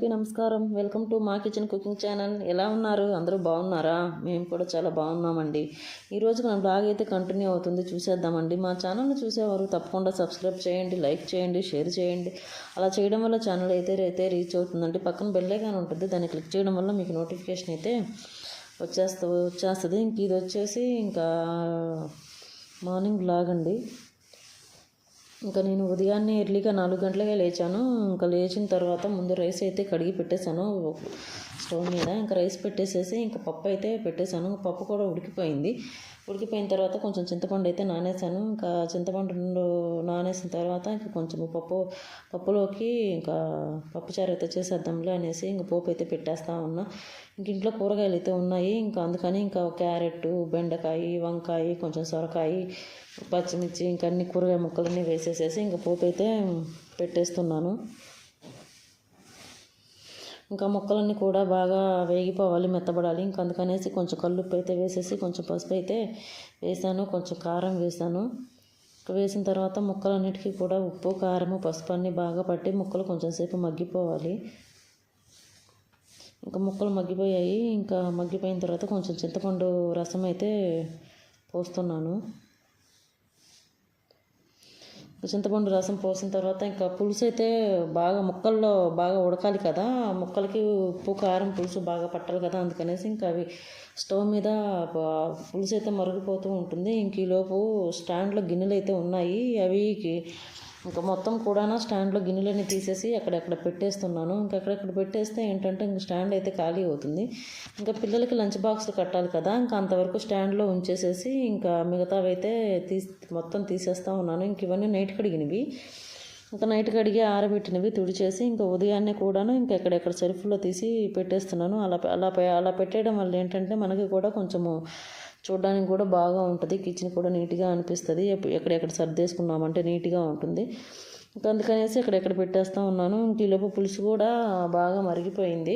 అందరికీ నమస్కారం. Welcome to మా కిచెన్ కుకింగ్ ఛానల్. ఎలా ఉన్నారు? అందరూ బాగున్నారా? మేము కూడా చాలా బాగున్నామండి. ఈరోజు మన బ్లాగ్ అయితే కంటిన్యూ అవుతుంది, చూసేద్దామండి. మా ఛానల్ని చూసేవారు తప్పకుండా సబ్స్క్రైబ్ చేయండి, లైక్ చేయండి, షేర్ చేయండి. అలా చేయడం వల్ల ఛానల్ అయితే రీచ్ అవుతుందండి. పక్కన బెల్ ఐకాన్ ఉంటుంది, దాన్ని క్లిక్ చేయడం వల్ల మీకు నోటిఫికేషన్ అయితే వచ్చేస్తుంది. ఇంక ఇది వచ్చేసి ఇంకా మార్నింగ్ బ్లాగ్ అండి. ఇంకా నేను ఉదయాన్నే ఎర్లీగా 4 గంటలకే లేచాను. ఇంకా లేచిన తర్వాత ముందు రైస్ అయితే కడిగి పెట్టేశాను స్టవ్ మీద. ఇంకా రైస్ పెట్టేసేసి ఇంకా పప్పు అయితే పెట్టేశాను. పప్పు కూడా ఉడికిపోయిన తర్వాత కొంచెం చింతపండు అయితే నానేసాను. ఇంకా చింతపండు నానేసిన తర్వాత ఇంకా కొంచెం పప్పులోకి ఇంకా పప్పుచారు అయితే చేసేద్దాంలే అనేసి ఇంకా పోపు అయితే పెట్టేస్తా ఉన్నా. ఇంక ఇంట్లో కూరగాయలు అయితే ఉన్నాయి. ఇంకా అందుకని ఇంకా క్యారెట్, బెండకాయ, వంకాయ, కొంచెం సొరకాయ, పచ్చిమిర్చి, ఇంకా అన్ని కూరగాయ ముక్కలన్నీ వేసేసేసి ఇంకా పోపు అయితే పెట్టేస్తున్నాను. ఇంకా ముక్కలన్నీ కూడా బాగా వేగిపోవాలి, మెత్తబడాలి. ఇంకా అందుకనేసి కొంచెం కల్లుప్పు అయితే వేసేసి కొంచెం పసుపు అయితే వేసాను, కొంచెం కారం వేసాను. వేసిన తర్వాత ముక్కలన్నిటికీ కూడా ఉప్పు, కారము, పసుపు అన్నీ బాగా పట్టి ముక్కలు కొంచెం సేపు మగ్గిపోవాలి. ఇంకా ముక్కలు మగ్గిపోయాయి. ఇంకా మగ్గిపోయిన తర్వాత కొంచెం చింతపండు రసం అయితే పోస్తున్నాను. చింతపండు రసం పోసిన తర్వాత ఇంకా పులుసు అయితే బాగా ముక్కల్లో బాగా ఉడకాలి కదా, ముక్కలకి ఉప్పు, కారం, పులుసు బాగా పట్టాలి కదా. అందుకనేసి ఇంకా అవి స్టవ్ మీద పులుసు అయితే మరుగుపోతూ ఉంటుంది. ఇంక ఈలోపు స్టాండ్లో గిన్నెలు అయితే ఉన్నాయి. అవి ఇంకా మొత్తం కూడా స్టాండ్లో గిన్నెలన్నీ తీసేసి అక్కడెక్కడ పెట్టేస్తున్నాను. ఇంకా అక్కడెక్కడ పెట్టేస్తే ఏంటంటే ఇంక స్టాండ్ అయితే ఖాళీ అవుతుంది. ఇంకా పిల్లలకి లంచ్ బాక్స్లు కట్టాలి కదా, ఇంకా అంతవరకు స్టాండ్లో ఉంచేసేసి ఇంకా మిగతావి అయితే మొత్తం తీసేస్తూ ఉన్నాను. ఇంక ఇవన్నీ నైట్ కడిగినవి, ఇంకా నైట్ కడిగి ఆరబెట్టినవి తుడిచేసి ఇంకా ఉదయాన్నే కూడాను ఇంకా ఎక్కడెక్కడ సెల్ఫ్లో తీసి పెట్టేస్తున్నాను. అలా పెట్టేయడం వల్ల ఏంటంటే మనకి కూడా కొంచెము చూడడానికి కూడా బాగా ఉంటుంది, కిచెన్ కూడా నీట్గా అనిపిస్తుంది. ఎక్కడెక్కడ సర్దేసుకున్నామంటే నీట్గా ఉంటుంది. ఇంకా అందుకనేసి ఎక్కడెక్కడ పెట్టేస్తూ ఉన్నాను. ఇంక ఈలోపు పులుసు కూడా బాగా మరిగిపోయింది.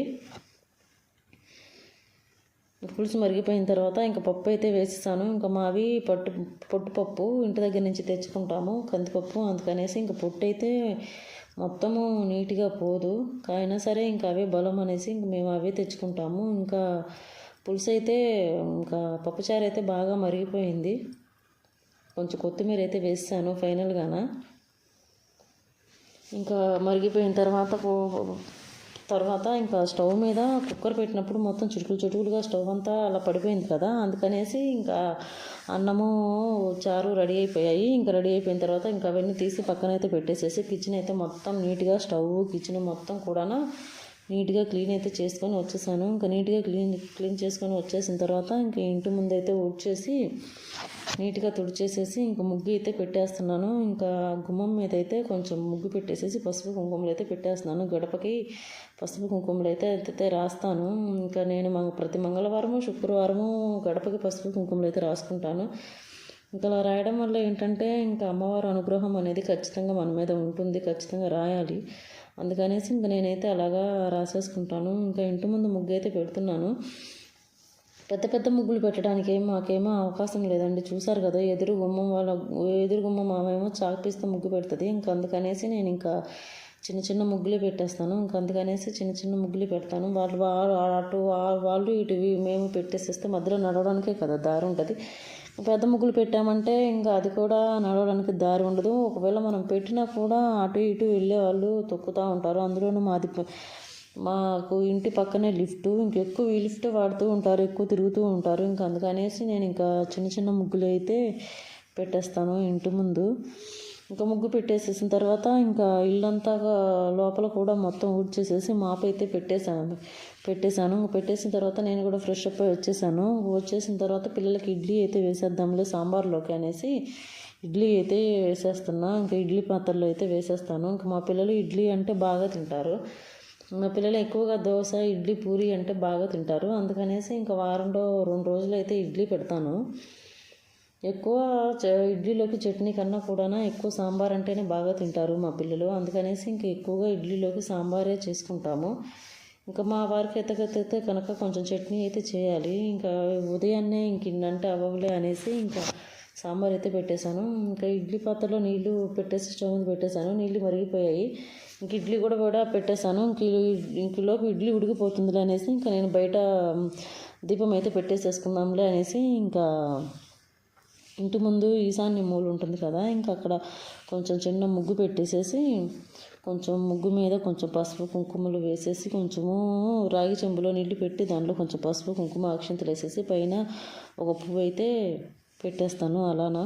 పులుసు మరిగిపోయిన తర్వాత ఇంకా పప్పు అయితే వేసేసాను. ఇంకా మావి పొట్టు పప్పు ఇంటి దగ్గర నుంచి తెచ్చుకుంటాము, కందిపప్పు. అందుకనేసి ఇంకా పొట్టు అయితే మొత్తము నీట్గా పోదు, అయినా సరే ఇంకా అవే బలం అనేసి ఇంక మేము అవే తెచ్చుకుంటాము. ఇంకా పులుసు అయితే ఇంకా పప్పుచారు అయితే బాగా మరిగిపోయింది. కొంచెం కొత్తిమీర అయితే వేసాను ఫైనల్గాన. ఇంకా మరిగిపోయిన తర్వాత ఇంకా స్టవ్ మీద కుక్కర్ పెట్టినప్పుడు మొత్తం చిటుకులుగా స్టవ్ అంతా అలా పడిపోయింది కదా. అందుకనేసి ఇంకా అన్నము, చారు రెడీ అయిపోయాయి. ఇంకా రెడీ అయిపోయిన తర్వాత ఇంకా అవన్నీ తీసి పక్కనైతే పెట్టేసేసి కిచెన్ అయితే మొత్తం నీట్గా కిచెన్ మొత్తం కూడా నీట్గా క్లీన్ అయితే చేసుకొని వచ్చేసాను. ఇంకా నీట్గా క్లీన్ చేసుకొని వచ్చేసిన తర్వాత ఇంకా ఇంటి ముందు అయితే ఊడ్చేసి నీట్గా తుడిచేసేసి ఇంకా ముగ్గు అయితే పెట్టేస్తున్నాను. ఇంకా గుమ్మం మీద అయితే కొంచెం ముగ్గు పెట్టేసేసి పసుపు కుంకుమలు అయితే పెట్టేస్తున్నాను. గడపకి పసుపు కుంకుమలు అయితే రాస్తాను. ఇంకా నేను ప్రతి మంగళవారము, శుక్రవారము గడపకి పసుపు కుంకుమలు అయితే రాసుకుంటాను. ఇంకా అలా రాయడం వల్ల ఏంటంటే ఇంకా అమ్మవారి అనుగ్రహం అనేది ఖచ్చితంగా మన మీద ఉంటుంది, ఖచ్చితంగా రాయాలి. అందుకనేసి ఇంకా నేనైతే అలాగా రాసేసుకుంటాను. ఇంకా ఇంటి ముందు ముగ్గు అయితే పెడుతున్నాను. పెద్ద ముగ్గులు పెట్టడానికి మాకేమో అవకాశం లేదండి. చూసారు కదా, ఎదురు గుమ్మం ఆమెమో చాక్పీస్తో ముగ్గు పెడుతుంది. ఇంకా అందుకనేసి నేను ఇంకా చిన్న ముగ్గులే పెట్టేస్తాను. ఇంకా అందుకనేసి చిన్న ముగ్గులు పెడతాను. వాళ్ళు ఇటు మేము పెట్టేసేస్తే మధ్యలో నడవడానికే కదా దారి ఉంటుంది. పెద్ద ముగ్గులు పెట్టామంటే ఇంకా అది కూడా నడవడానికి దారి ఉండదు. ఒకవేళ మనం పెట్టినా కూడా అటు ఇటు వెళ్ళే వాళ్ళు తొక్కుతూ ఉంటారు. అందులోనూ మాకు ఇంటి పక్కనే లిఫ్ట్, ఇంకెక్కువ ఈ లిఫ్ట్ వాడుతూ ఉంటారు, ఎక్కువ తిరుగుతూ ఉంటారు. ఇంకా అందుకనేసి నేను ఇంకా చిన్న ముగ్గులు అయితే పెట్టేస్తాను ఇంటి ముందు. ఇంకా ముగ్గు పెట్టేసేసిన తర్వాత ఇంకా ఇల్లంతా లోపల కూడా మొత్తం ఊడ్చేసేసి మాప్ అయితే పెట్టేశాను. పెట్టేసిన తర్వాత నేను కూడా ఫ్రెష్ అప్ అయి వచ్చేసిన తర్వాత పిల్లలకి ఇడ్లీ అయితే వేసేద్దాంలే సాంబార్లోకి అనేసి ఇడ్లీ అయితే వేసేస్తున్నా. ఇంకా ఇడ్లీ పాత్రలో అయితే వేసేస్తాను. ఇంకా మా పిల్లలు ఇడ్లీ అంటే బాగా తింటారు. మా పిల్లలు ఎక్కువగా దోశ, ఇడ్లీ, పూరి అంటే బాగా తింటారు. అందుకనేసి ఇంకా వారంలో 2 రోజులు అయితే ఇడ్లీ పెడతాను. ఎక్కువ ఇడ్లీలోకి చట్నీ కన్నా కూడా ఎక్కువ సాంబార్ అంటేనే బాగా తింటారు మా పిల్లలు. అందుకనేసి ఇంకా ఎక్కువగా ఇడ్లీలోకి సాంబారే చేసుకుంటాము. ఇంకా మా వారికి ఎత్తగెత్తితే కనుక కొంచెం చట్నీ అయితే చేయాలి. ఇంకా ఉదయాన్నే ఇంక ఇన్నంటే అవ్వలే అనేసి ఇంకా సాంబార్ అయితే పెట్టేశాను. ఇంకా ఇడ్లీ పాత్రలో నీళ్లు పెట్టేసి స్టవ్ మీద పెట్టేశాను. నీళ్ళు మరిగిపోయాయి. ఇంక ఇడ్లీ కూడా పెట్టేశాను. ఇంకలోపు ఇడ్లీ ఉడికిపోతుందిలే అనేసి ఇంకా నేను బయట దీపం అయితే పెట్టేసేసుకుందాంలే అనేసి ఇంకా ఇంటి ముందు ఈశాన్య మూల ఉంటుంది కదా, ఇంకా అక్కడ కొంచెం చిన్న ముగ్గు పెట్టేసేసి కొంచెం ముగ్గు మీద కొంచెం పసుపు కుంకుమలు వేసేసి కొంచెము రాగి చెంబులో నీళ్ళు పెట్టి దాంట్లో కొంచెం పసుపు కుంకుమ అక్షంతలు వేసేసి పైన ఒక పువ్వు అయితే పెట్టేస్తాను. అలానా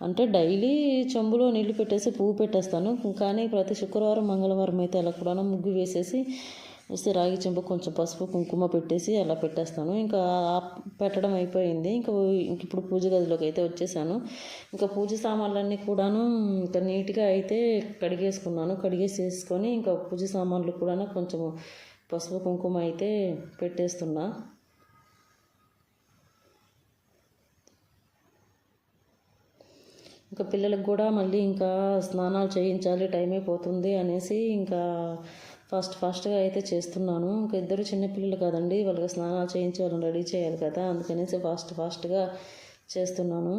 అంటే డైలీ చెంబులో నీళ్లు పెట్టేసి పువ్వు పెట్టేస్తాను, కానీ ప్రతి శుక్రవారం మంగళవారం అయితే అలా కూడా ముగ్గు వేసేసి రాగి చెంబు కొంచెం పసుపు కుంకుమ పెట్టేసి అలా పెట్టేస్తాను. ఇంకా పెట్టడం అయిపోయింది. ఇప్పుడు పూజ గదిలోకి అయితే వచ్చేసాను. ఇంకా పూజ సామాన్లన్నీ కూడాను ఇంకా నీట్గా అయితే కడిగేసేసుకొని ఇంకా పూజ సామాన్లు కూడా కొంచెం పసుపు కుంకుమ అయితే పెట్టేస్తున్నా. ఇంకా పిల్లలకు కూడా మళ్ళీ ఇంకా స్నానాలు చేయించాలి, టైం అయిపోతుంది అనేసి ఇంకా ఫాస్ట్గా అయితే చేస్తున్నాను. ఇంకా ఇద్దరు చిన్నపిల్లలు కదండి, వాళ్ళకి స్నానాలు చేయించి వాళ్ళని రెడీ చేయాలి కదా, అందుకనేసి ఫాస్ట్గా చేస్తున్నాను.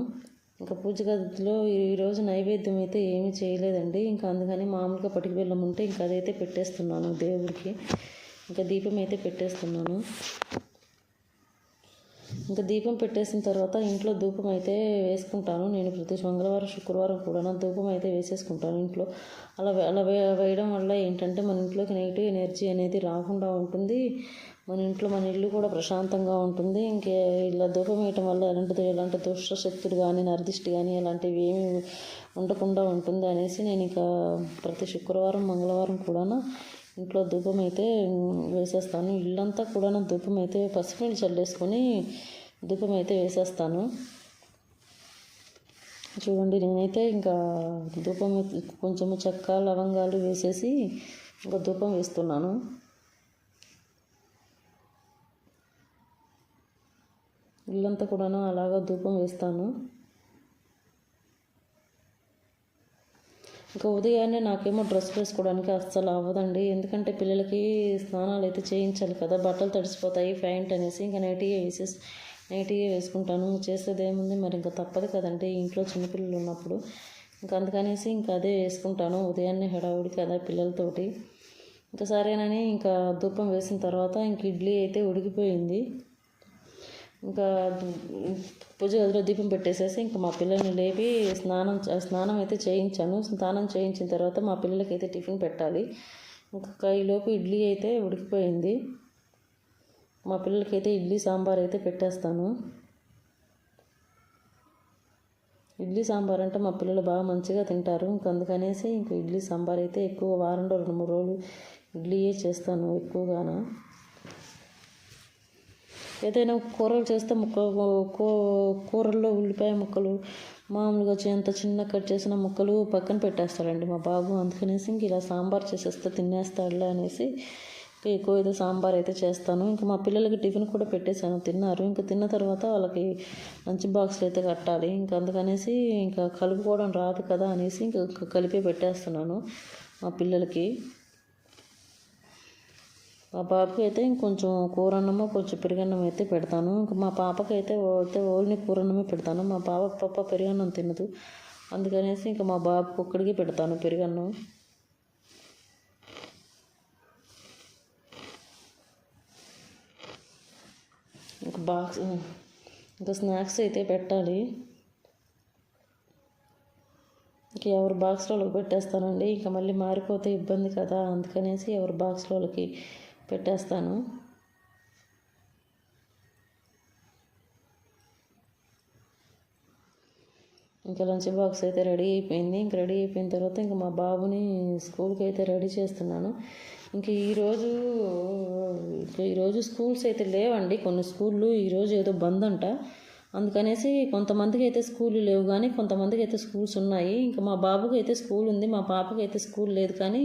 ఇంకా పూజ గదిలో ఈరోజు నైవేద్యం అయితే ఏమీ చేయలేదండి. ఇంకా అందుకని మామూలుగా పటికి బెల్లం ఉంటే ఇంకా అదైతే పెట్టేస్తున్నాను దేవుడికి. ఇంకా దీపం అయితే పెట్టేస్తున్నాను. ఇంకా దీపం పెట్టేసిన తర్వాత ఇంట్లో ధూపం అయితే వేసుకుంటాను. నేను ప్రతి మంగళవారం శుక్రవారం కూడా ధూపం అయితే వేసేసుకుంటాను ఇంట్లో. అలా వేయడం వల్ల ఏంటంటే మన ఇంట్లోకి నెగిటివ్ ఎనర్జీ అనేది రాకుండా ఉంటుంది. మన ఇల్లు కూడా ప్రశాంతంగా ఉంటుంది. ఇలా ధూపం వేయటం వల్ల ఎలాంటి దుష్ట శక్తులు కానీ నరదిష్టి కానీ అలాంటివి ఏమీ ఉండకుండా ఉంటుంది అనేసి నేను ఇక ప్రతి శుక్రవారం మంగళవారం కూడా ఇంట్లో ధూపం అయితే వేసేస్తాను. ఇల్లంతా కూడా ధూపం అయితే పసుపు నీళ్ళు చల్లేసుకొని ధూపం అయితే వేసేస్తాను. చూడండి, నేనైతే ఇంకా ధూపం కొంచెము చెక్క లవంగాలు వేసేసి ఇంకా ధూపం వేస్తున్నాను. ఇల్లంతా కూడా అలాగా ధూపం వేస్తాను. ఇంకా ఉదయాన్నే నాకేమో డ్రెస్ వేసుకోవడానికి అస్సలు అవ్వదండి, ఎందుకంటే పిల్లలకి స్నానాలు అయితే చేయించాలి కదా, బట్టలు తడిసిపోతాయి ప్యాంట్ అనేసి ఇంకా నైటీగా వేసుకుంటాను. చేసేది ఏముంది మరి, ఇంకా తప్పదు కదండి ఇంట్లో చిన్నపిల్లలు ఉన్నప్పుడు. ఇంకా అందుకనేసి ఇంకా అదే వేసుకుంటాను. ఉదయాన్నే హడావుడి కదా పిల్లలతోటి. ఇంకా సరేనని ఇంకా ధూపం వేసిన తర్వాత ఇంక ఇడ్లీ అయితే ఉడికిపోయింది. ఇంకా పూజ గదిలో దీపం పెట్టేసేసి ఇంకా మా పిల్లల్ని లేపి స్నానం అయితే చేయించాను. స్నానం చేయించిన తర్వాత మా పిల్లలకి అయితే టిఫిన్ పెట్టాలి. ఇంకా ఈలోపు ఇడ్లీ అయితే ఉడికిపోయింది. మా పిల్లలకైతే ఇడ్లీ సాంబార్ అయితే పెట్టేస్తాను. ఇడ్లీ సాంబార్ అంటే మా పిల్లలు బాగా మంచిగా తింటారు. ఇంక అందుకనేసి ఇంక ఇడ్లీ సాంబార్ అయితే ఎక్కువ వారంలో 2-3 రోజులు ఇడ్లీయే చేస్తాను ఎక్కువగాను. ఏదైనా కూరలు చేస్తే కూరల్లో ఉల్లిపాయ ముక్కలు మామూలుగా ఎంత చిన్న కట్ చేసిన ముక్కలు పక్కన పెట్టేస్తాడండి మా బాబు. అందుకనేసి ఇంక ఇలా సాంబార్ చేసేస్తే తినేస్తాడులే అనేసి ఎక్కువ అయితే సాంబార్ అయితే చేస్తాను. ఇంకా మా పిల్లలకి టిఫిన్ కూడా పెట్టేశాను, తిన్నారు. ఇంకా తిన్న తర్వాత వాళ్ళకి లంచ్ బాక్స్లు అయితే కట్టాలి. ఇంకా అందుకనేసి ఇంకా కలుపుకోవడం రాదు కదా అనేసి ఇంకా కలిపి పెట్టేస్తున్నాను మా పిల్లలకి. మా బాబుకి అయితే ఇంకొంచెం కూరన్నము కొంచెం పెరుగన్నం అయితే పెడతాను. ఇంకా మా పాపకి అయితే ఓన్లీ కూరన్నమే పెడతాను. మా పాప పెరుగన్నం తినదు, అందుకనేసి ఇంకా మా బాబుకి ఒక్కడికి పెడతాను పెరుగన్నం. ఇంకా స్నాక్స్ అయితే పెట్టాలి. ఇంక ఎవరి బాక్స్లో వాళ్ళకి పెట్టేస్తానండి. ఇంకా మళ్ళీ మారిపోతే ఇబ్బంది కదా, అందుకనేసి ఎవరి బాక్స్లో వాళ్ళకి పెట్టేస్తాను. ఇంకా లంచ్ బాక్స్ అయితే రెడీ అయిపోయింది. ఇంక రెడీ అయిపోయిన తర్వాత ఇంకా మా బాబుని స్కూల్కి అయితే రెడీ చేస్తున్నాను. ఇంక ఈరోజు స్కూల్స్ అయితే లేవండి, కొన్ని స్కూళ్ళు ఈరోజు ఏదో బంద్ అంట, అందుకనేసి కొంతమందికి అయితే స్కూల్ లేవు కానీ కొంతమందికి అయితే స్కూల్స్ ఉన్నాయి. ఇంకా మా బాబుకి అయితే స్కూల్ ఉంది, మా పాపకి అయితే స్కూల్ లేదు, కానీ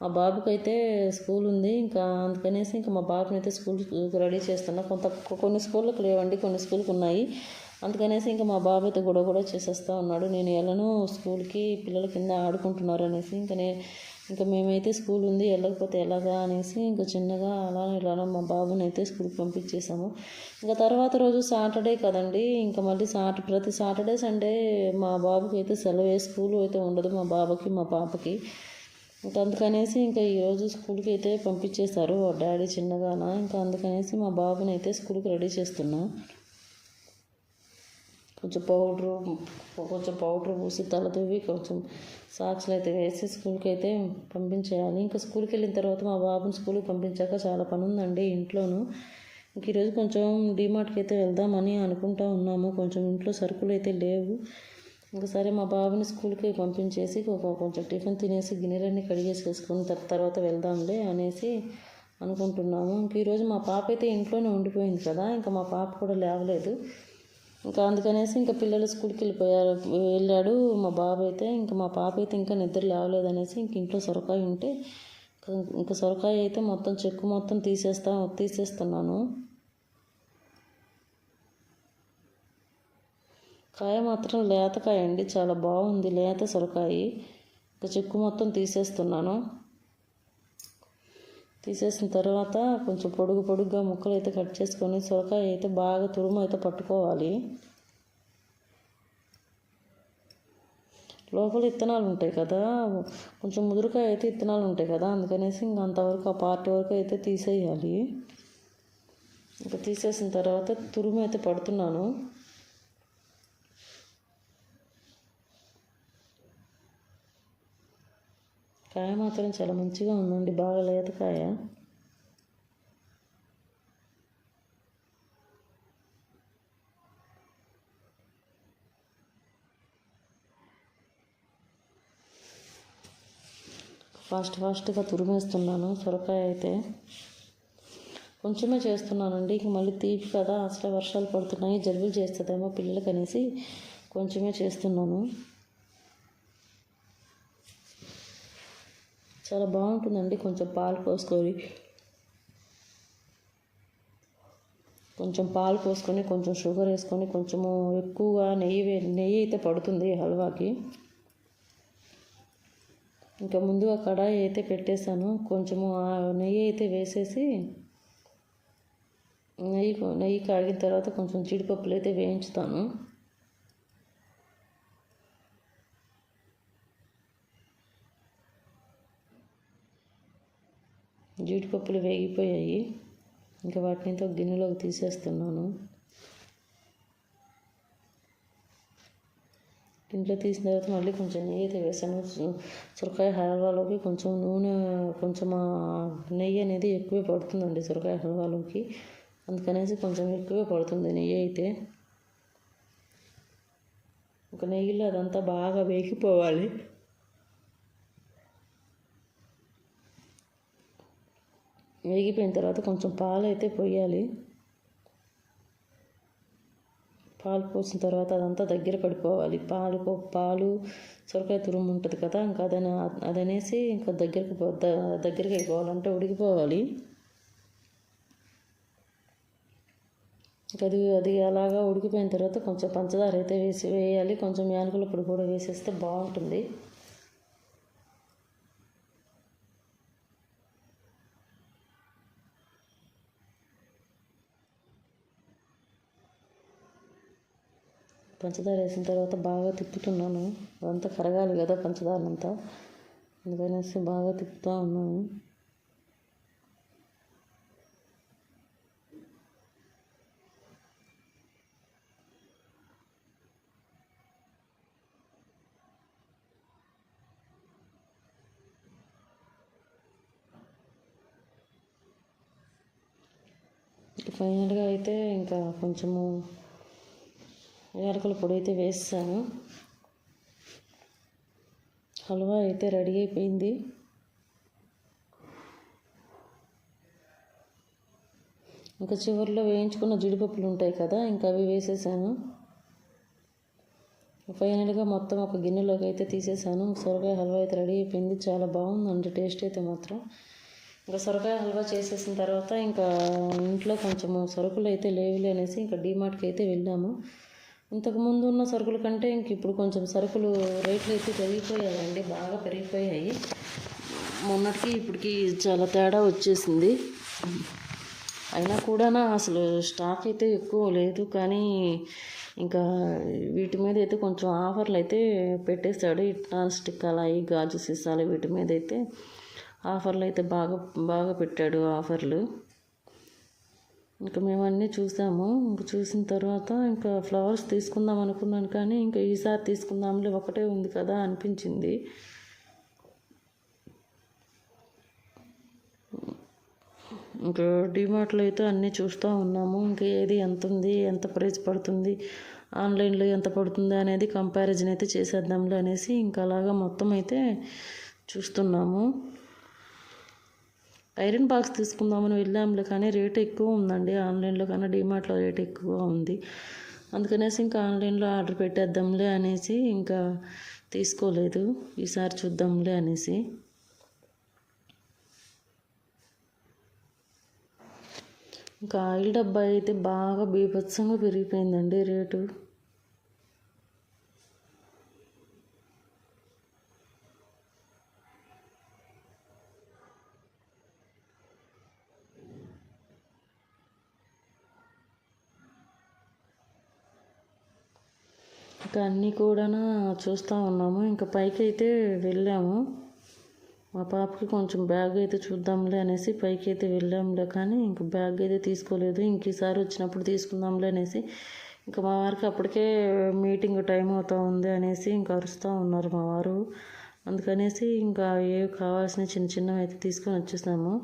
మా బాబుకి అయితే స్కూల్ ఉంది. ఇంకా అందుకనేసి ఇంకా మా బాబుని అయితే స్కూల్ రెడీ చేస్తున్నా. కొన్ని స్కూళ్ళకి లేవండి, కొన్ని స్కూల్కి ఉన్నాయి, అందుకనేసి ఇంకా మా బాబు అయితే గొడవ చేసేస్తూ ఉన్నాడు. నేను వెళ్ళను స్కూల్కి, పిల్లల కింద ఆడుకుంటున్నారు అనేసి. ఇంకా ఇంకా మేమైతే స్కూల్ ఉంది వెళ్ళకపోతే ఎలాగా అనేసి ఇంకా చిన్నగా అలా ఇలా మా బాబుని అయితే స్కూల్కి పంపించేసాము. ఇంకా తర్వాత రోజు సాటర్డే కదండి, ఇంకా మళ్ళీ ప్రతి సాటర్డే సండే మా బాబుకి అయితే సెలవే, స్కూల్ అయితే ఉండదు మా బాబుకి మా పాపకి. ఇంకా అందుకనేసి ఇంకా ఈరోజు స్కూల్కి అయితే పంపించేశారు డాడీ చిన్నగాన. ఇంకా అందుకనేసి మా బాబుని అయితే స్కూల్కి రెడీ చేస్తున్నా. కొంచెం పౌడర్ పూసి తల దువ్వి కొంచెం సాక్స్లు అయితే వేసి స్కూల్కి అయితే పంపించేయాలి. ఇంకా స్కూల్కి వెళ్ళిన తర్వాత మా బాబుని స్కూల్కి పంపించాక చాలా పని ఉందండి ఇంట్లోనూ. ఇంక ఈరోజు కొంచెం డీమార్ట్కి అయితే వెళ్దామని అనుకుంటా ఉన్నాము. కొంచెం ఇంట్లో సరుకులు అయితే లేవు. ఇంకా సరే మా బాబుని స్కూల్కి పంపించేసి కొంచెం టిఫిన్ తినేసి గిన్నెలన్నీ కడిగేసేసుకుని తర్వాత వెళ్దాంలే అనేసి అనుకుంటున్నాము. ఇంక ఈరోజు మా పాప అయితే ఇంట్లోనే ఉండిపోయింది కదా, ఇంకా మా పాప కూడా లేవలేదు. ఇంకా అందుకనేసి ఇంకా పిల్లలు స్కూల్కి వెళ్ళాడు మా బాబు అయితే. ఇంకా మా పాప అయితే ఇంకా నిద్ర లేవలేదు అనేసి ఇంక ఇంట్లో సొరకాయ ఉంటే ఇంకా సొరకాయ అయితే మొత్తం చెక్కు మొత్తం తీసేస్తున్నాను. కాయ మాత్రం లేతకాయ అండి, చాలా బాగుంది లేత సొరకాయ. ఇంకా చెక్కు మొత్తం తీసేస్తున్నాను. తీసేసిన తర్వాత కొంచెం పొడుగుగా ముక్కలు అయితే కట్ చేసుకొని సొరకాయ అయితే బాగా తురుము అయితే పట్టుకోవాలి. లోపల ఇత్తనాలు ఉంటాయి కదా, కొంచెం ముదురుకాయ అయితే ఇత్తనాలు ఉంటాయి కదా, అందుకనేసి ఇంకా అంతవరకు ఆ పార్ట్ వరకు అయితే తీసేయాలి. ఇంకా తీసేసిన తర్వాత తురుము అయితే పడుతున్నాను. కాయ మాత్రం చాలా మంచిగా ఉందండి, బాగా లేతకాయ. ఫాస్ట్గా తురిమేస్తున్నాను. సొరకాయ అయితే కొంచెమే చేస్తున్నానండి, ఇంక మళ్ళీ తీపి కదా, అసలు వర్షాలు పడుతున్నాయి, జలుబులు చేస్తుందేమో పిల్లలకి అనేసి కొంచెమే చేస్తున్నాను. చాలా బాగుంటుందండి. కొంచెం పాలు పోసుకొని కొంచెం షుగర్ వేసుకొని కొంచెము ఎక్కువగా నెయ్యి అయితే పడుతుంది హల్వాకి. ఇంకా ముందుగా కడాయి అయితే పెట్టేశాను. కొంచెము ఆ నెయ్యి అయితే వేసేసి నెయ్యి కాగిన తర్వాత కొంచెం జీడిపప్పులు అయితే వేయించుతాను. జీడిపప్పులు వేగిపోయాయి. ఇంకా వాటిని ఒక గిన్నెలోకి తీసేస్తున్నాను. ఇంట్లో తీసిన తర్వాత మళ్ళీ కొంచెం నెయ్యి అయితే వేసాను. సొరకాయ హల్వాలోకి కొంచెం నూనె, కొంచెం నెయ్యి అనేది ఎక్కువే పడుతుందండి సొరకాయ హల్వాలోకి, అందుకనేసి కొంచెం ఎక్కువే పడుతుంది నెయ్యి అయితే. ఒక నెయ్యిలో అదంతా బాగా వేగిపోవాలి. వేగిపోయిన తర్వాత కొంచెం పాలు అయితే పోయాలి. పాలు పోసిన తర్వాత అదంతా దగ్గర పడిపోవాలి. పాలు సొరకాయ తురుము ఉంటుంది కదా, ఇంకా అదనేసి ఇంకా దగ్గరికి అయిపోవాలంటే ఉడికిపోవాలి. ఇంకా అది అలాగా ఉడికిపోయిన తర్వాత కొంచెం పంచదార అయితే వేయాలి. కొంచెం యాలకుల పొడి కూడా వేసేస్తే బాగుంటుంది. పంచదార వేసిన తర్వాత బాగా తిప్పుతున్నాను. అదంతా కరగాలి కదా పంచదారనంతా, అందుకనేసి బాగా తిప్పుతూ ఉన్నాను. ఫైనల్గా అయితే ఇంకా కొంచెము యాలకుల పొడి అయితే వేసాను. హల్వా అయితే రెడీ అయిపోయింది. ఇంకా చివరిలో వేయించుకున్న జీడిపప్పులు ఉంటాయి కదా, ఇంకా అవి వేసేసాను. ఫైనల్గా మొత్తం ఒక గిన్నెలోకి అయితే తీసేసాను. సొరకాయ హల్వా అయితే రెడీ అయిపోయింది. చాలా బాగుందండి టేస్ట్ అయితే మాత్రం. ఇంకా సొరకాయ హల్వా చేసేసిన తర్వాత ఇంకా ఇంట్లో కొంచెము సరుకులు అయితే లేవులే అనేసి ఇంకా డీమార్ట్కి అయితే వెళ్ళాము. ఇంతకుముందు ఉన్న సరుకుల కంటే ఇంక ఇప్పుడు కొంచెం సరుకులు రేట్లు అయితే పెరిగిపోయాయండి, బాగా పెరిగిపోయాయి. మొన్నటికి ఇప్పటికి చాలా తేడా వచ్చేసింది. అయినా కూడా అసలు స్టాక్ అయితే ఎక్కువ లేదు, కానీ ఇంకా వీటి మీద అయితే కొంచెం ఆఫర్లు అయితే పెట్టేశాడు. నాన్ స్టిక్ కళాయి, గాజు సీసాలు వీటి మీద అయితే ఆఫర్లు అయితే బాగా బాగా పెట్టాడు ఆఫర్లు. ఇంకా మేము అన్నీ చూసాము. ఇంకా చూసిన తర్వాత ఇంకా ఫ్లవర్స్ తీసుకుందాం అనుకున్నాను, కానీ ఇంకా ఈసారి తీసుకుందాంలే ఒకటే ఉంది కదా అనిపించింది. ఇంకా డిమార్ట్లో అయితే అన్నీ చూస్తూ ఉన్నాము. ఇంకా ఏది ఎంత ఉంది, ఎంత ప్రైస్ పడుతుంది, ఆన్లైన్లో ఎంత పడుతుంది అనేది కంపారిజన్ అయితే చేసేద్దాంలే అనేసి ఇంకా అలాగా మొత్తం అయితే చూస్తున్నాము. ఐరన్ బాక్స్ తీసుకుందామని వెళ్ళాంలే, కానీ రేట్ ఎక్కువ ఉందండి. ఆన్లైన్లో కన్నా డిమార్ట్లో రేట్ ఎక్కువ ఉంది. అందుకనేసి ఇంకా ఆన్లైన్లో ఆర్డర్ పెట్టేద్దాంలే అనేసి ఇంకా తీసుకోలేదు. ఈసారి చూద్దాంలే అనేసి. ఇంకా ఆయిల్ డబ్బా అయితే బాగా బీభత్సంగా పెరిగిపోయిందండి రేటు. ఇంకా అన్నీ కూడా చూస్తూ ఉన్నాము. ఇంకా పైకి అయితే వెళ్ళాము. మా పాపకి కొంచెం బ్యాగ్ అయితే చూద్దాంలే అనేసి పైకి అయితే వెళ్ళాంలే, కానీ ఇంక బ్యాగ్ అయితే తీసుకోలేదు. ఇంక ఈసారి వచ్చినప్పుడు తీసుకుందాంలే అనేసి ఇంకా మా వారికి అప్పటికే మీటింగ్ టైం అవుతూ ఉంది అనేసి ఇంకా అరుస్తూ ఉన్నారు మా వారు. అందుకనేసి ఇంకా ఏవి కావాల్సిన చిన్న చిన్నవి అయితే తీసుకొని వచ్చేసాము.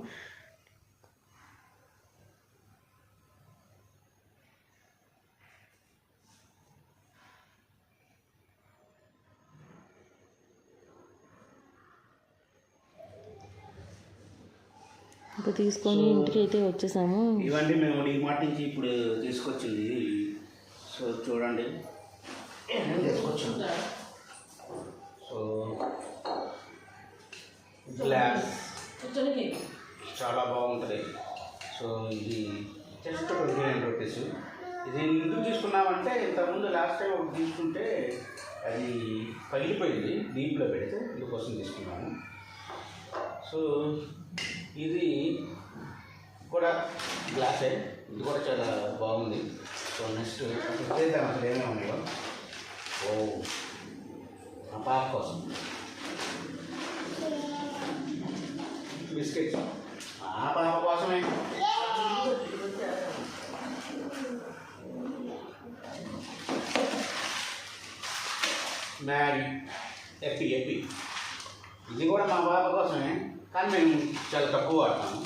ఇంకా తీసుకొని ఇంటికి అయితే వచ్చేసాము. ఇవన్నీ మేము డిమార్ట్ నుంచి ఇప్పుడు తీసుకొచ్చింది. సో చూడండి తీసుకొచ్చింది. సో గ్లాస్ చాలా బాగుంటుంది. సో ఇది జస్ట్ 29 రూపీస్. ఇది ఎందుకు తీసుకున్నామంటే ఇంతకుముందు లాస్ట్ టైం ఒకటి తీసుకుంటే అది పగిలిపోయింది డీప్లో పెడితే, ఇందుకోసం తీసుకున్నాము. సో ఇది కూడా గ్లాసే, ఇది కూడా చాలా బాగుంది. సో నెక్స్ట్ చేద్దాం అసలు ఏమేమి ఉన్నాయో. ఓ మా పాప కోసం బిస్కెట్స్, మా పాప కోసమే. మ్యాగీ ఎప్పి ఇది కూడా మా పాప కోసమే, కానీ మేము చాలా తక్కువ వాడతాము.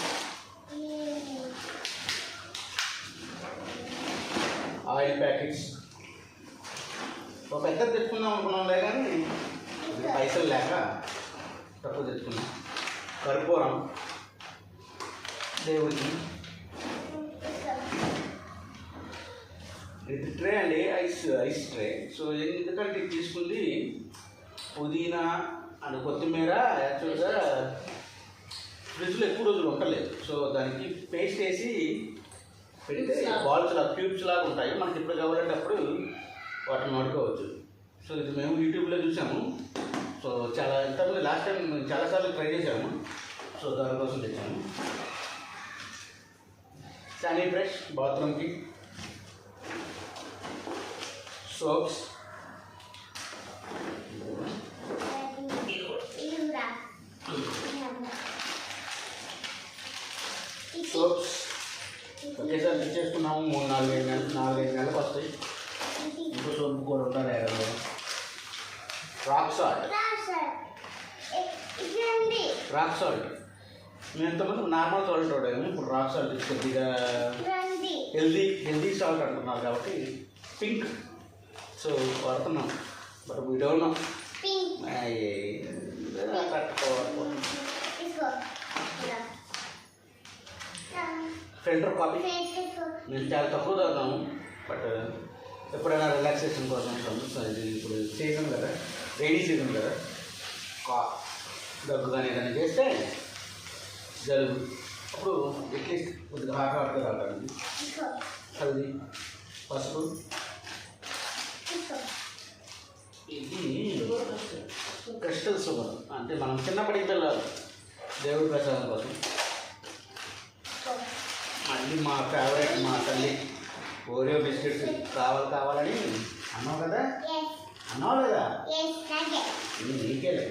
ఆయిల్ ప్యాకెట్స్ ఒక పెద్ద తెచ్చుకుందాం అనుకున్నాంలే, కానీ పైసలు లేక తక్కువ తెచ్చుకున్నాం. కర్పూరం దేవుడికి. ఇది ట్రే అండి, ఐస్ ట్రే. సో ఎందుకంటే ఇది తీసుకుంది పుదీనా అండ్ కొత్తిమీర. యాక్చువల్గా ఫ్రిడ్జ్లో ఎక్కువ రోజులు ఉండలేదు. సో దానికి పేస్ట్ వేసి పెడితే బాల్స్ లాగా, క్యూబ్స్ లాగా ఉంటాయి. మనకి ఇప్పుడు కావాలంటే అప్పుడు వాటిని వాడుకోవచ్చు. సో ఇది మేము యూట్యూబ్లో చూసాము. సో చాలా ఇంతకుముందు లాస్ట్ టైం మేము చాలాసార్లు ట్రై చేసాము. సో దానికోసం తెచ్చాము. శానీ బ్రష్ బాత్రూమ్కి, సోప్స్, ఒకేసారి తెచ్చేసుకున్నాము. 4-5 నెలలకు వస్తాయి. ఇంకో సోపు కూడా ఉండాలి. రాక్ సాల్ట్ మేము ఎంతమంది నార్మల్ సాల్ట్ వాడాము, ఇప్పుడు రాక్ సాల్ట్ కొద్దిగా హెల్దీ సాల్ట్ అంటున్నారు కాబట్టి పింక్ సో వాడుతున్నాం. But we don't know filter coffee మేము చాలా తక్కువ తాగుతాము. బట్ ఎప్పుడైనా రిలాక్సేషన్ కోసం ఇది ఇప్పుడు సీజన్ కదా, రైనీ సీజన్ కదా, దగ్గు కానీ ఏదైనా చేస్తే జలుబు అప్పుడు అట్లీస్ట్ కొద్దిగా హాట్గా తాగుతాను. హల్దీ, పసుపు, ఇది క్రిస్టల్ షుగర్ అంటే మనం చిన్నప్పటికి పిల్లలు దేవుడి ప్రసాదం కోసం. మళ్ళీ మా ఫేవరెట్ మా తల్లి ఓరియో బిస్కెట్స్ కావాలని అన్నావు కదా, అన్నావు లేదా? ఇది నీకేలే.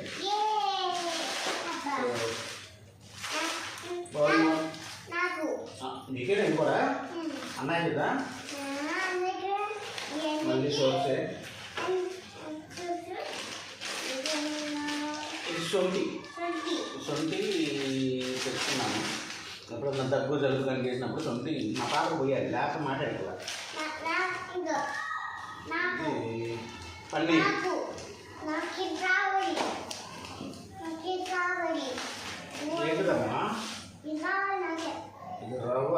నీకేలే కూడా అన్నాయి కదా. మళ్ళీ సోప్సే. ఇది సొంటి తెచ్చుకున్నాను. ఎప్పుడన్నా దగ్గు జలుబు కానీ చేసినప్పుడు సొంటి మా పాప పోయాలి, లేకపోతే మాట్లాడుకోవాలి. పన్నీర్ ఏంటిదమ్మా? ఇది రవ్వ.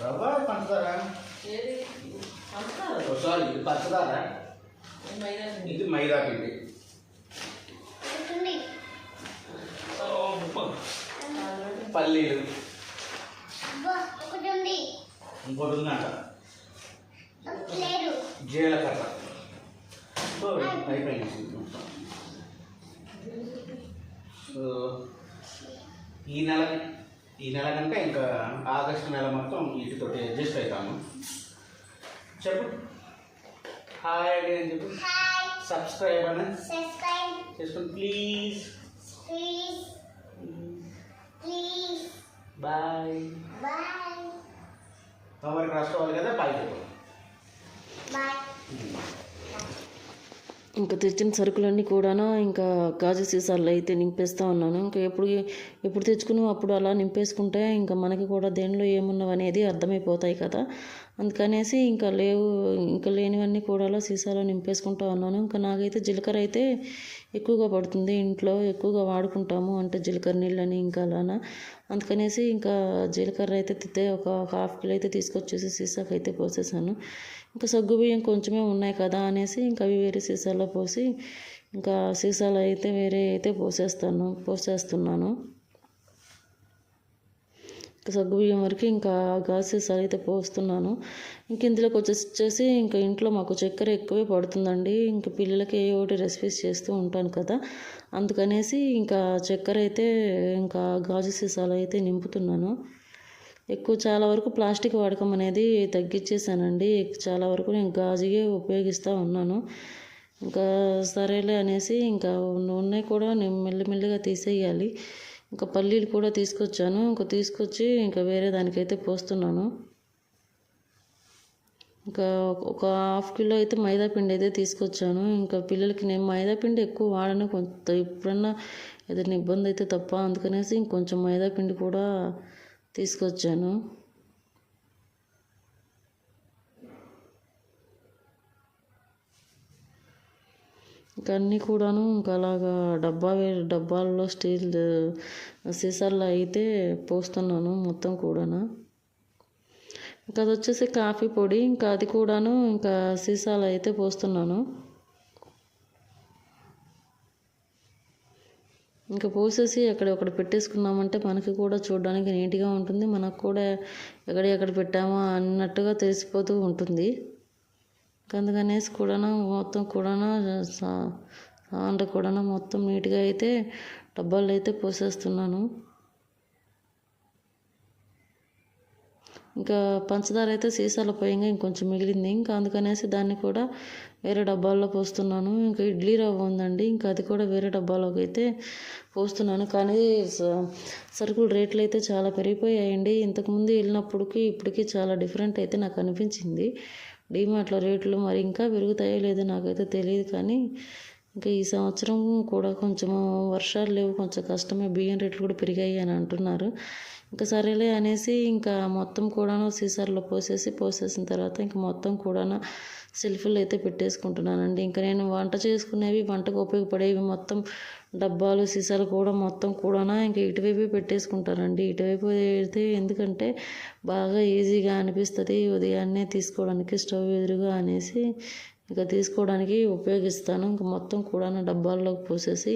రవ్వ పంచదార. సారీ, ఇది పంచదార, ఇది మైదా పిండి. పల్లీలు ఇంకోటి ఉందంట, జీలకర్ర. సో అయిపోయింది. సో ఈ నెల కంటే ఇంకా ఆగస్టు నెల మొత్తం వీటితో అడ్జస్ట్ అవుతాము. చెప్పు హాయ్ అండి అని చెప్పు. సబ్స్క్రైబ్ అని చేసుకోండి ప్లీజ్. బాయ్. హోంవర్క్ రాసుకోవాలి కదా. బాయ్ చెప్పు. ఇంకా తెచ్చిన సరుకులన్నీ కూడాను ఇంకా గాజు సీసాల్లో అయితే నింపేస్తూ ఉన్నాను. ఇంకా ఎప్పుడు తెచ్చుకుని అప్పుడు అలా నింపేసుకుంటే ఇంకా మనకి కూడా దేనిలో ఏమున్నవి అనేది అర్థమైపోతాయి కదా. అందుకనేసి ఇంకా లేనివన్నీ కూడా సీసాలో నింపేసుకుంటూ ఉన్నాను. ఇంకా నాకైతే జీలకర్ర అయితే ఎక్కువగా పడుతుంది, ఇంట్లో ఎక్కువగా వాడుకుంటాము అంటే జీలకర్ర నీళ్ళని ఇంకా అలానా. అందుకనేసి ఇంకా జీలకర్ర అయితే ఒక 1/2 కిలో అయితే తీసుకొచ్చేసి సీసాకి అయితే పోసేసాను. ఇంకా సగ్గుబియ్యం కొంచెమే ఉన్నాయి కదా అనేసి ఇంకా అవి వేరే సీసాలో పోసి ఇంకా సీసాలో అయితే వేరే అయితే పోసేస్తున్నాను. ఇంకా సగ్గుబియ్యం వరకు ఇంకా గాజు సీసాలు అయితే పోస్తున్నాను. ఇంక ఇందులోకి వచ్చేసి ఇంకా ఇంట్లో మాకు చక్కెర ఎక్కువే పడుతుందండి. ఇంకా పిల్లలకి ఏ ఒకటి రెసిపీస్ చేస్తూ ఉంటాను కదా, అందుకనేసి ఇంకా చక్కెర అయితే ఇంకా గాజు సీసాలు అయితే నింపుతున్నాను. చాలా వరకు ప్లాస్టిక్ వాడకం అనేది తగ్గించేసానండి. చాలా వరకు నేను గాజుగే ఉపయోగిస్తూ ఉన్నాను. ఇంకా సరేలే అనేసి ఇంకా ఉన్నాయి కూడా నేను మెల్లిమెల్లిగా తీసేయాలి. ఇంకా పల్లీలు కూడా తీసుకొచ్చాను. ఇంకా తీసుకొచ్చి ఇంకా వేరే దానికైతే పోస్తున్నాను. ఇంకా ఒక 1/2 కిలో అయితే మైదా పిండి అయితే తీసుకొచ్చాను. ఇంకా పిల్లలకి నేను మైదా పిండి ఎక్కువ వాడను, కొంత ఎప్పుడన్నా ఏదైనా ఇబ్బంది అయితే తప్ప, అందుకనేసి ఇంకొంచెం మైదా పిండి కూడా తీసుకొచ్చాను. ఇంకా అన్నీ కూడాను ఇంకా అలాగా డబ్బాల్లో స్టీల్ సీసాల్లో అయితే పోస్తున్నాను మొత్తం కూడాను. ఇంకా అది వచ్చేసి కాఫీ పొడి, ఇంకా అది కూడాను ఇంకా సీసాలో అయితే పోస్తున్నాను. ఇంకా పోసేసి ఒకటి పెట్టేసుకున్నామంటే మనకి కూడా చూడడానికి నీట్గా ఉంటుంది, మనకు కూడా ఎక్కడ పెట్టామో అన్నట్టుగా తెలిసిపోతూ ఉంటుంది. అందుకనేసి కూడాను మొత్తం కూడాను సాండ్ర కూడాను మొత్తం నీట్గా అయితే డబ్బాల్లో అయితే పోసేస్తున్నాను. ఇంకా పంచదార అయితే సీసాలో పోయంగా ఇంకొంచెం మిగిలింది, ఇంకా అందుకనేసి దాన్ని కూడా వేరే డబ్బాల్లో పోస్తున్నాను. ఇంకా ఇడ్లీ రవ్వ ఉందండి, ఇంకా అది కూడా వేరే డబ్బాలోకి అయితే పోస్తున్నాను. కానీ సరుకుల రేట్లు అయితే చాలా పెరిగిపోయాయండి. ఇంతకుముందు వెళ్ళినప్పటికి ఇప్పటికీ చాలా డిఫరెంట్ అయితే నాకు అనిపించింది. డీమార్ట్లో రేట్లు మరి ఇంకా పెరుగుతాయో లేదో నాకైతే తెలియదు. కానీ ఇంకా ఈ సంవత్సరం కూడా కొంచెము వర్షాలు లేవు, కొంచెం కష్టమే, బియ్యం రేట్లు కూడా పెరిగాయి అని అంటున్నారు. ఇంకా సరేలే అనేసి ఇంకా మొత్తం కూడాను సీసాల్లో పోసేసిన తర్వాత ఇంకా మొత్తం కూడాను సెల్ఫ్లు అయితే పెట్టేసుకుంటున్నానండి. ఇంకా నేను వంట చేసుకునేవి, వంటకు ఉపయోగపడేవి మొత్తం డబ్బాలు సీసాలు కూడా మొత్తం కూడాను ఇంకా ఇటువైపు పెట్టేసుకుంటానండి. ఇటువైపు అయితే ఎందుకంటే బాగా ఈజీగా అనిపిస్తుంది, ఉదయాన్నే తీసుకోవడానికి స్టవ్ ఎదురుగా అనేసి ఇంకా తీసుకోవడానికి ఉపయోగిస్తాను. ఇంకా మొత్తం కూడాను డబ్బాల్లోకి పోసేసి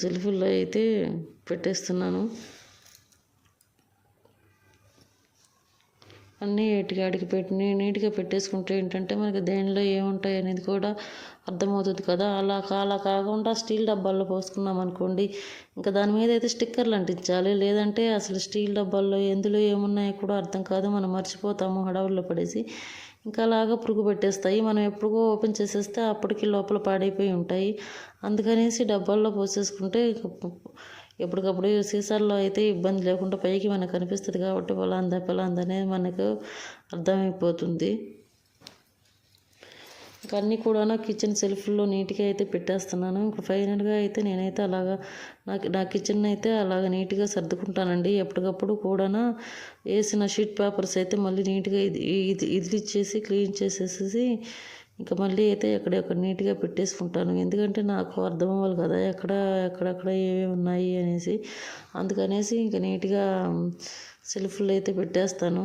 సెల్ఫ్లో అయితే పెట్టేస్తున్నాను. అన్నీ ఏటికాడికి పెట్టి నీట్గా పెట్టేసుకుంటే ఏంటంటే మనకి దేనిలో ఏముంటాయి అనేది కూడా అర్థమవుతుంది కదా. అలా కాకుండా స్టీల్ డబ్బాల్లో పోసుకున్నాం అనుకోండి, ఇంకా దాని మీద అయితే స్టిక్కర్లు అంటించాలి. లేదంటే అసలు స్టీల్ డబ్బాల్లో ఎందులో ఏమున్నాయో కూడా అర్థం కాదు, మనం మర్చిపోతాము హడావుల్లో పడేసి. ఇంకా అలాగా పురుగు పెట్టేస్తాయి. మనం ఎప్పుడుకో ఓపెన్ చేసేస్తే అప్పటికి లోపల పాడైపోయి ఉంటాయి. అందుకనేసి డబ్బాల్లో పోసేసుకుంటే ఎప్పటికప్పుడు సీసాల్లో అయితే ఇబ్బంది లేకుండా పైకి మనకు కనిపిస్తుంది కాబట్టి పలాందనేది మనకు అర్థమైపోతుంది. ఇంకా అన్నీ కూడా కిచెన్ సెల్ఫ్లో నీట్గా అయితే పెట్టేస్తున్నాను. ఇంకా ఫైనల్గా అయితే నేనైతే అలాగా నా కిచెన్ అయితే అలాగ నీట్గా సర్దుకుంటానండి. ఎప్పటికప్పుడు కూడా వేసిన షీట్ పేపర్స్ అయితే మళ్ళీ నీట్గా ఇదిలిచ్చేసి క్లీన్ చేసేసి ఇంకా మళ్ళీ అయితే ఎక్కడెక్కడ నీట్గా పెట్టేసుకుంటాను. ఎందుకంటే నాకు అర్థం అవ్వాలి కదా ఎక్కడెక్కడ ఏమేమి ఉన్నాయి అనేసి. అందుకనేసి ఇంకా నీట్గా సెల్ఫ్లో అయితే పెట్టేస్తాను.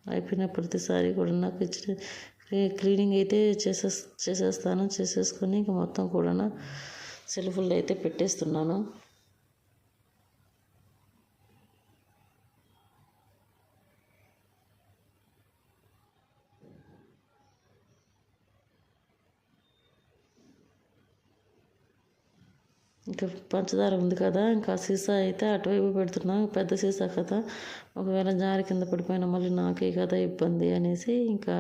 అయిపోయిన ప్రతిసారి కూడా నాకు కిచెన్ క్లీనింగ్ అయితే చేసేసుకొని ఇంకా మొత్తం కూడా సెల్ఫ్లో అయితే పెట్టేస్తున్నాను. ఇంకా పంచదార ఉంది కదా, ఇంకా సీసా అయితే అటువైపు పెడుతున్నాను. పెద్ద సీసా కదా, ఒకవేళ జారి కింద పడిపోయినా మళ్ళీ నాకే కదా ఇబ్బంది అనేసి ఇంకా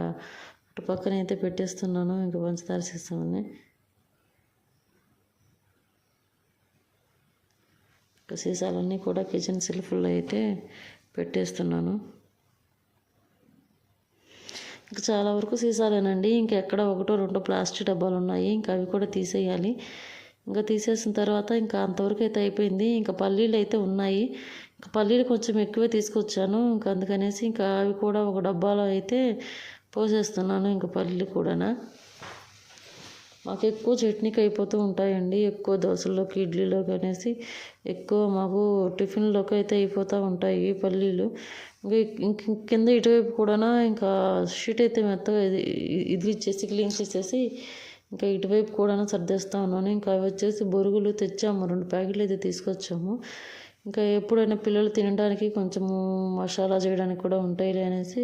అటు పక్కన అయితే పెట్టేస్తున్నాను. ఇంకా పంచదార సీసాని ఇంకా సీసాలన్నీ కూడా కిచెన్ సెల్ఫ్లో అయితే పెట్టేస్తున్నాను. ఇంకా చాలా వరకు సీసాలేనండి. ఇంకా ఎక్కడ ఒకటో రెండో ప్లాస్టిక్ డబ్బాలు ఉన్నాయి, ఇంకా అవి కూడా తీసేయాలి. ఇంకా తీసేసిన తర్వాత ఇంకా అంతవరకు అయితే అయిపోయింది. ఇంకా పల్లీలు అయితే ఉన్నాయి. ఇంకా పల్లీలు కొంచెం ఎక్కువే తీసుకొచ్చాను. ఇంకా అందుకనేసి ఇంకా అవి కూడా ఒక డబ్బాలో అయితే పోసేస్తున్నాను. ఇంకా పల్లీలు కూడా మాకు ఎక్కువ చట్నీకి అయిపోతూ ఉంటాయండి. ఎక్కువ దోశల్లోకి ఇడ్లీలోకి అనేసి ఎక్కువ మాకు టిఫిన్లోకి అయితే అయిపోతూ ఉంటాయి పల్లీలు. ఇంక కింద ఇటువైపు కూడా ఇంకా షీట్ అయితే మెత్తగా ఇచ్చేసి క్లీన్ చేసేసి ఇంకా ఇటువైపు కూడా సర్దేస్తూ ఉన్నాను. ఇంకా అవి వచ్చేసి బొరుగులు తెచ్చాము, 2 ప్యాకెట్లు అయితే తీసుకొచ్చాము. ఇంకా ఎప్పుడైనా పిల్లలు తినడానికి కొంచెము మసాలా చేయడానికి కూడా ఉంటాయి అనేసి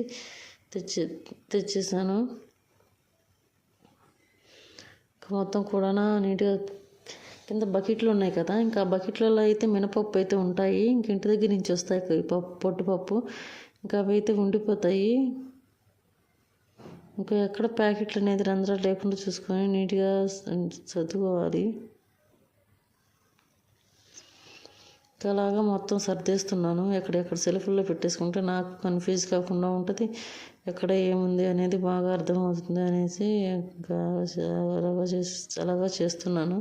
తెచ్చేసాను. మొత్తం కూడా నీట్గా కింద బకెట్లు ఉన్నాయి కదా, ఇంకా బకెట్లలో అయితే మినపప్పు అయితే ఉంటాయి. ఇంక ఇంటి దగ్గర నుంచి వస్తాయి పొట్టుపప్పు, ఇంకా అవి అయితే ఉండిపోతాయి. ఇంకా ఎక్కడ ప్యాకెట్లు అనేది రంధ్రాలు లేకుండా చూసుకొని నీట్గా సర్దుకోవాలి. అలాగా మొత్తం సర్దేస్తున్నాను. ఎక్కడెక్కడ సెల్ఫ్లో పెట్టేసుకుంటే నాకు కన్ఫ్యూజ్ కాకుండా ఉంటుంది, ఎక్కడ ఏముంది అనేది బాగా అర్థమవుతుంది అనేసి ఇంకా అలాగా చేస్తున్నాను.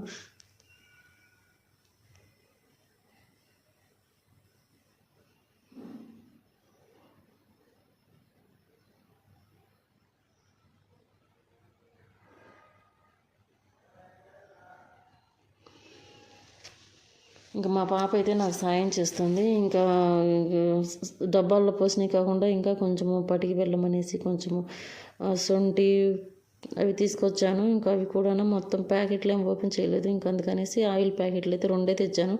ఇంకా మా పాప అయితే నాకు సాయం చేస్తుంది. ఇంకా డబ్బాల్లో పోసినవి కాకుండా ఇంకా కొంచెము పటికి బెల్లం అనేసి కొంచెము శొంఠి అవి తీసుకొచ్చాను. ఇంకా అవి కూడా మొత్తం ప్యాకెట్లు ఏం ఓపెన్ చేయలేదు. ఇంకా అందుకనేసి ఆయిల్ ప్యాకెట్లు అయితే 2 తెచ్చాను.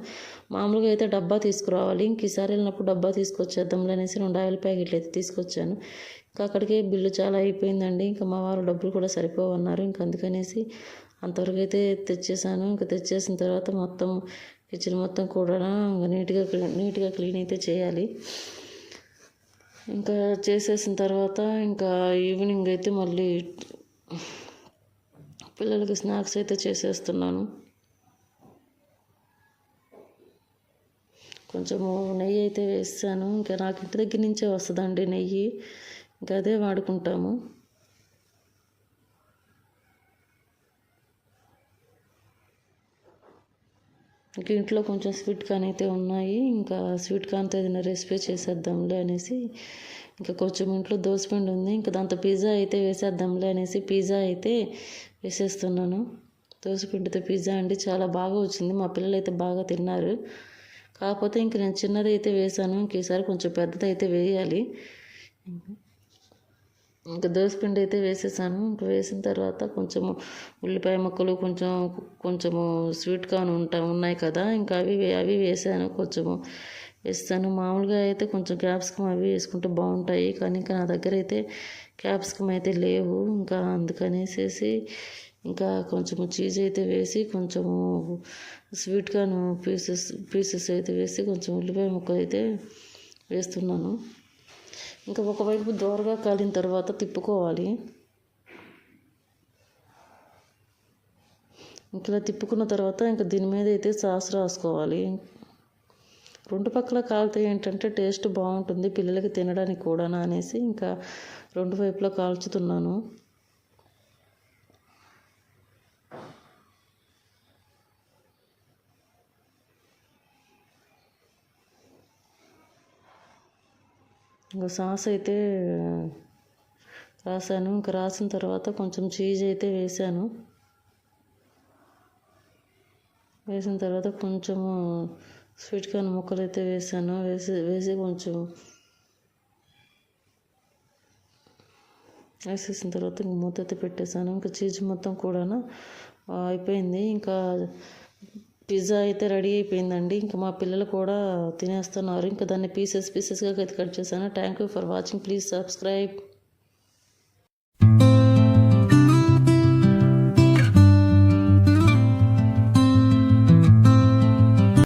మామూలుగా అయితే డబ్బా తీసుకురావాలి, ఇంక ఈసారి వెళ్ళినప్పుడు డబ్బా తీసుకొచ్చేద్దాంలే అనేసి 2 ఆయిల్ ప్యాకెట్లు అయితే తీసుకొచ్చాను. ఇంకా అక్కడికే బిల్లు చాలా అయిపోయిందండి. ఇంకా మా వారు డబ్బులు కూడా సరిపోవన్నారు. ఇంకా అందుకనేసి అంతవరకు అయితే తెచ్చేసాను. ఇంకా తెచ్చేసిన తర్వాత మొత్తం కిచెన్ మొత్తం కూడా నీట్గా క్లీన్ అయితే చేయాలి. ఇంకా చేసేసిన తర్వాత ఇంకా ఈవినింగ్ అయితే మళ్ళీ పిల్లలకి స్నాక్స్ అయితే చేసేస్తున్నాను. కొంచెము నెయ్యి అయితే వేసాను. ఇంకా నాకు ఇంటి దగ్గర నుంచే వస్తుందండి నెయ్యి, ఇంకా అదే వాడుకుంటాము. ఇంక ఇంట్లో కొంచెం స్వీట్ కార్న్ అయితే ఉన్నాయి. ఇంకా స్వీట్ కార్న్తో ఏదైనా రెసిపీ చేసేద్దాంలే అనేసి ఇంకా కొంచెం ఇంట్లో దోసపిండి ఉంది. ఇంకా దాంతో పిజ్జా అయితే వేసేద్దాంలే అనేసి పిజ్జా అయితే వేసేస్తున్నాను. దోసపిండితో పిజ్జా అండి చాలా బాగా వచ్చింది. మా పిల్లలు అయితే బాగా తిన్నారు. కాకపోతే ఇంక నేను చిన్నది అయితే వేసాను, ఇంక ఈసారి కొంచెం పెద్దది అయితే వేయాలి. ఇంకా దోసపిండి అయితే వేసేసాను. ఇంకా వేసిన తర్వాత కొంచెము ఉల్లిపాయ ముక్కలు కొంచెము స్వీట్ కార్న్ ఉన్నాయి కదా, ఇంకా అవి వేసాను కొంచెము. వేస్తాను. మామూలుగా అయితే కొంచెం క్యాప్సికమ్ అవి వేసుకుంటే బాగుంటాయి, కానీ ఇంకా నా దగ్గర అయితే క్యాప్సికమ్ అయితే లేవు. ఇంకా అందుకనేసేసి ఇంకా కొంచెము చీజ్ అయితే వేసి, కొంచెము స్వీట్ కార్న్ పీసెస్ అయితే వేసి, కొంచెం ఉల్లిపాయ ముక్కలు అయితే వేస్తున్నాను. ఇంకా ఒకవైపు దోరగా కాలిన తర్వాత తిప్పుకోవాలి. ఇలా తిప్పుకున్న తర్వాత ఇంకా దీని మీద అయితే సాస్ రాసుకోవాలి. రెండు పక్కల కాలితే ఏంటంటే టేస్ట్ బాగుంటుంది పిల్లలకి తినడానికి కూడా అనేసి ఇంకా రెండు వైపులా కాల్చుతున్నాను. ఇంకా సాస్ అయితే రాసాను. ఇంకా రాసిన తర్వాత కొంచెం చీజ్ అయితే వేసాను. వేసిన తర్వాత కొంచెము స్వీట్ కార్న్ ముక్కలు అయితే వేసాను. వేసి కొంచెం వేసేసిన తర్వాత ఇంక మూత అయితే పెట్టేసాను. ఇంకా చీజ్ మొత్తం కూడా అయిపోయింది. ఇంకా పిజ్జా అయితే రెడీ అయిపోయిందండి. ఇంకా మా పిల్లలు కూడా తినేస్తున్నారు. ఇంకా దాన్ని పీసెస్గా అయితే కట్ చేశాను. Thank you for watching. Please subscribe.